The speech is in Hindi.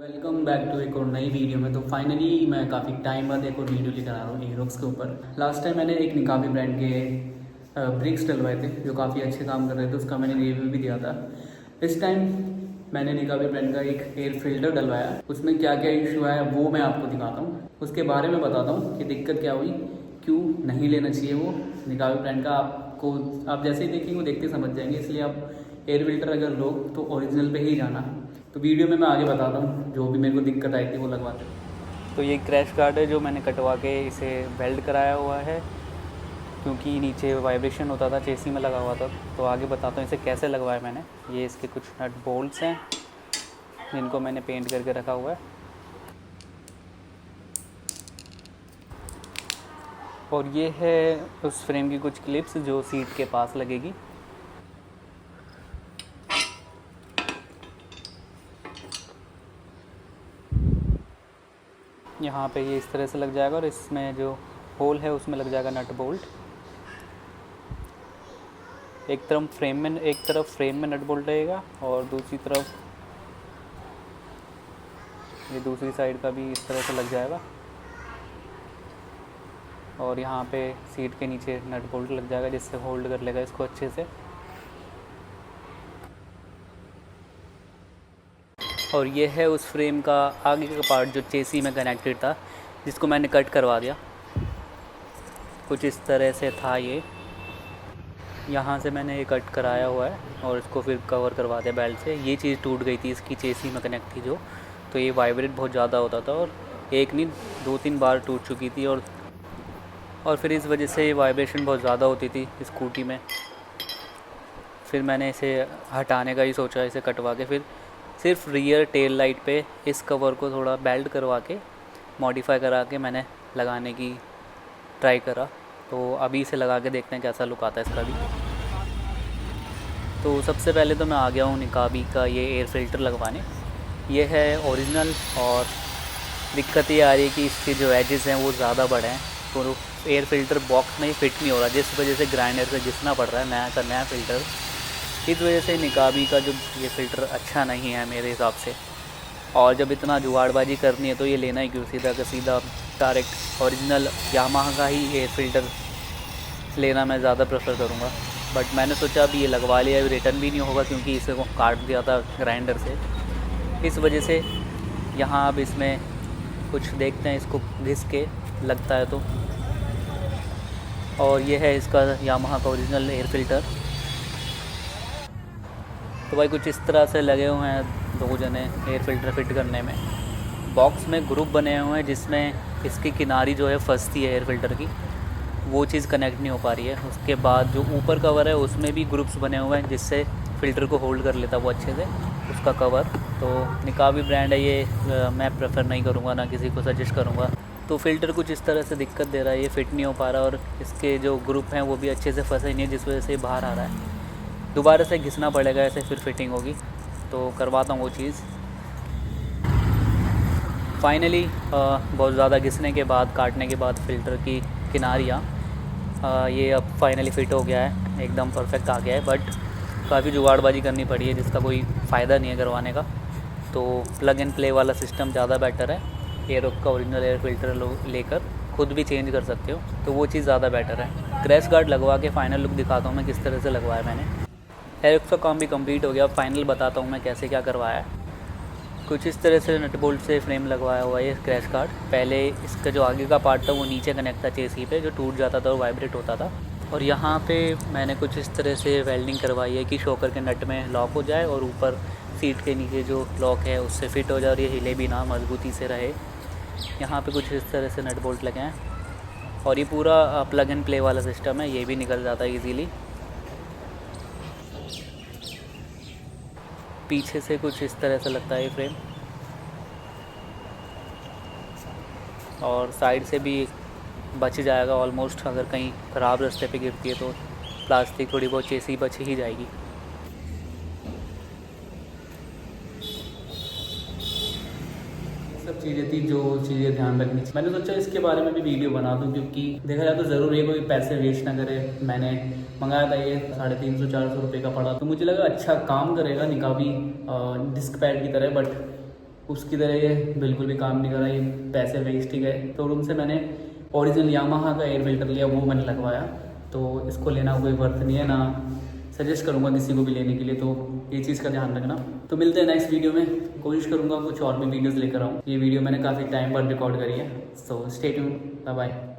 वेलकम बैक टू एक और नई वीडियो में। तो फाइनली मैं काफ़ी टाइम बाद एक और वीडियो लेकर आ रहा हूँ एरोक्स के ऊपर। लास्ट टाइम मैंने एक निकाबी ब्रांड के ब्रिक्स डलवाए थे जो काफ़ी अच्छे काम कर रहे थे, उसका मैंने रिव्यू भी दिया था। इस टाइम मैंने निकाबी ब्रांड का एक एयर फिल्टर डलवाया, उसमें क्या क्या इशू आया वो मैं आपको दिखाता हूँ, उसके बारे में बताता हूँ कि दिक्कत क्या हुई, क्यों नहीं लेना चाहिए वो निकाबी ब्रांड का। आपको आप जैसे ही देखेंगे वो देखते समझ जाएंगे, इसलिए आप एयर फिल्टर अगर लो तो ओरिजिनल पे ही जाना। तो वीडियो में मैं आगे बताता हूँ जो भी मेरे को दिक्कत आई थी वो लगवाते हैं। तो ये क्रैश गार्ड है जो मैंने कटवा के इसे वेल्ड कराया हुआ है, क्योंकि नीचे वाइब्रेशन होता था, चेसी में लगा हुआ था। तो आगे बताता हूँ इसे कैसे लगवाया मैंने। ये इसके कुछ नट बोल्ट्स हैं जिनको मैंने पेंट करके रखा हुआ है, और ये है उस फ्रेम की कुछ क्लिप्स जो सीट के पास लगेगी। यहाँ पे ये इस तरह से लग जाएगा और इसमें जो होल है उसमें लग जाएगा नट बोल्ट। एक तरफ फ्रेम में नट बोल्ट रहेगा और दूसरी तरफ ये दूसरी साइड का भी इस तरह से लग जाएगा, और यहाँ पे सीट के नीचे नट बोल्ट लग जाएगा जिससे होल्ड कर लेगा इसको अच्छे से। और ये है उस फ्रेम का आगे का पार्ट जो चेसी में कनेक्टेड था, जिसको मैंने कट करवा दिया। कुछ इस तरह से था ये, यहाँ से मैंने ये कट कराया हुआ है और इसको फिर कवर करवा दिया बेल्ट से। ये चीज़ टूट गई थी, इसकी चेसी में कनेक्ट थी जो, तो ये वाइब्रेट बहुत ज़्यादा होता था और एक नहीं 2-3 बार टूट चुकी थी, और फिर इस वजह से वाइब्रेशन बहुत ज़्यादा होती थी स्कूटी में। फिर मैंने इसे हटाने का ही सोचा, इसे कटवा के फिर सिर्फ रियर टेल लाइट पे इस कवर को थोड़ा बेल्ट करवा के मॉडिफाई करा के मैंने लगाने की ट्राई करा। तो अभी इसे लगा के देखते हैं कैसा लुक आता है इसका भी। तो सबसे पहले तो मैं आ गया हूँ निकाबी का ये एयर फिल्टर लगवाने। ये है ओरिजिनल, और दिक्कत ये आ रही है कि इसके जो एजेस हैं वो ज़्यादा बड़े हैं, तो एयर फिल्टर बॉक्स में ही फिट नहीं हो रहा, जिस वजह से ग्राइंडर से घिसना पड़ रहा है नया का नया फ़िल्टर। इस वजह से निकाबी का जो ये फ़िल्टर अच्छा नहीं है मेरे हिसाब से। और जब इतना जुगाड़बाजी करनी है तो ये लेना ही क्यों, सीधा का सीधा डायरेक्ट ओरिजिनल यामाहा का ही एयर फिल्टर लेना मैं ज़्यादा प्रेफर करूँगा। बट मैंने सोचा अभी ये लगवा लिया, अभी रिटर्न भी नहीं होगा क्योंकि इसे को काट दिया था ग्राइंडर से। इस वजह से यहाँ अब इसमें कुछ देखते हैं, इसको घिस के लगता है तो। और ये है इसका यामाहा का ओरिजिनल एयर फिल्टर। तो भाई कुछ इस तरह से लगे हुए हैं 2 जने एयर फिल्टर फिट करने में। बॉक्स में ग्रुप बने हुए हैं जिसमें इसकी किनारी जो है फंसती है एयर फिल्टर की, वो चीज़ कनेक्ट नहीं हो पा रही है। उसके बाद जो ऊपर कवर है उसमें भी ग्रुप्स बने हुए हैं जिससे फ़िल्टर को होल्ड कर लेता वो अच्छे से उसका कवर। तो निकाबी ब्रांड है ये, मैं प्रेफर नहीं करूँगा, ना किसी को सजेस्ट करूँगा। तो फ़िल्टर कुछ इस तरह से दिक्कत दे रहा है, ये फिट नहीं हो पा रहा, और इसके जो ग्रुप हैं वो भी अच्छे से फंसे नहीं है, जिस वजह से बाहर आ रहा है। दोबारा से घिसना पड़ेगा, ऐसे फिर फिटिंग होगी। तो करवाता हूँ वो चीज़। फाइनली बहुत ज़्यादा घिसने के बाद, काटने के बाद फ़िल्टर की किनारियाँ ये अब फाइनली फ़िट हो गया है, एकदम परफेक्ट आ गया है। बट काफ़ी जुगाड़बाजी करनी पड़ी है जिसका कोई फ़ायदा नहीं है करवाने का। तो प्लग एंड प्ले वाला सिस्टम ज़्यादा बेटर है। एरोक का ओरिजिनल एयर फिल्टर लेकर खुद भी चेंज कर सकते हो, तो वो चीज़ ज़्यादा बेटर है। क्रैश गार्ड लगवा के फ़ाइनल लुक दिखाता हूँ मैं किस तरह से लगवाया मैंने। एरोक का काम भी कंप्लीट हो गया, अब फाइनल बताता हूँ मैं कैसे क्या करवाया है। कुछ इस तरह से नट बोल्ट से फ्रेम लगवाया हुआ है ये क्रैश गार्ड। पहले इसका जो आगे का पार्ट था वो नीचे कनेक्ट था चेसी पे, जो टूट जाता था और वाइब्रेट होता था। और यहाँ पे मैंने कुछ इस तरह से वेल्डिंग करवाई है कि शॉकर के नट में लॉक हो जाए और ऊपर सीट के नीचे जो लॉक है उससे फिट हो जाए और ये हिले भी ना, मजबूती से रहे। यहाँ पे कुछ इस तरह से नट बोल्ट लगे हैं, और ये पूरा प्लग एंड प्ले वाला सिस्टम है, ये भी निकल जाता है ईजीली। पीछे से कुछ इस तरह से लगता है ये फ्रेम, और साइड से भी बच जाएगा ऑलमोस्ट। अगर कहीं ख़राब रास्ते पे गिरती है तो प्लास्टिक थोड़ी बहुत चेसी बच ही जाएगी। सब चीज़ें थी जो चीज़ें ध्यान रखनी चाहिए। मैंने सोचा इसके बारे में भी वीडियो बना दूं, क्योंकि देखा जाए तो ज़रूर है कोई पैसे वेस्ट ना करे। मैंने मंगाया था ये 350-400 रुपये का पड़ा, तो मुझे लगा अच्छा काम करेगा निकाबी डिस्क पैड की तरह, बट उसकी तरह ये बिल्कुल भी काम नहीं करा, ये पैसे वेस्ट ही गए। शोरूम से मैंने ओरिजिनल यामाहा का एयर फिल्टर लिया, वो मैंने लगवाया, तो इसको लेना कोई वर्थ नहीं है, ना सजेस्ट करूँगा किसी को भी लेने के लिए। तो ये चीज़ का ध्यान रखना। तो मिलते हैं नेक्स्ट वीडियो में, कोशिश करूँगा कुछ और भी वीडियोज़ लेकर आऊँ। ये वीडियो मैंने काफ़ी टाइम बाद रिकॉर्ड करी है। So stay tuned, bye bye.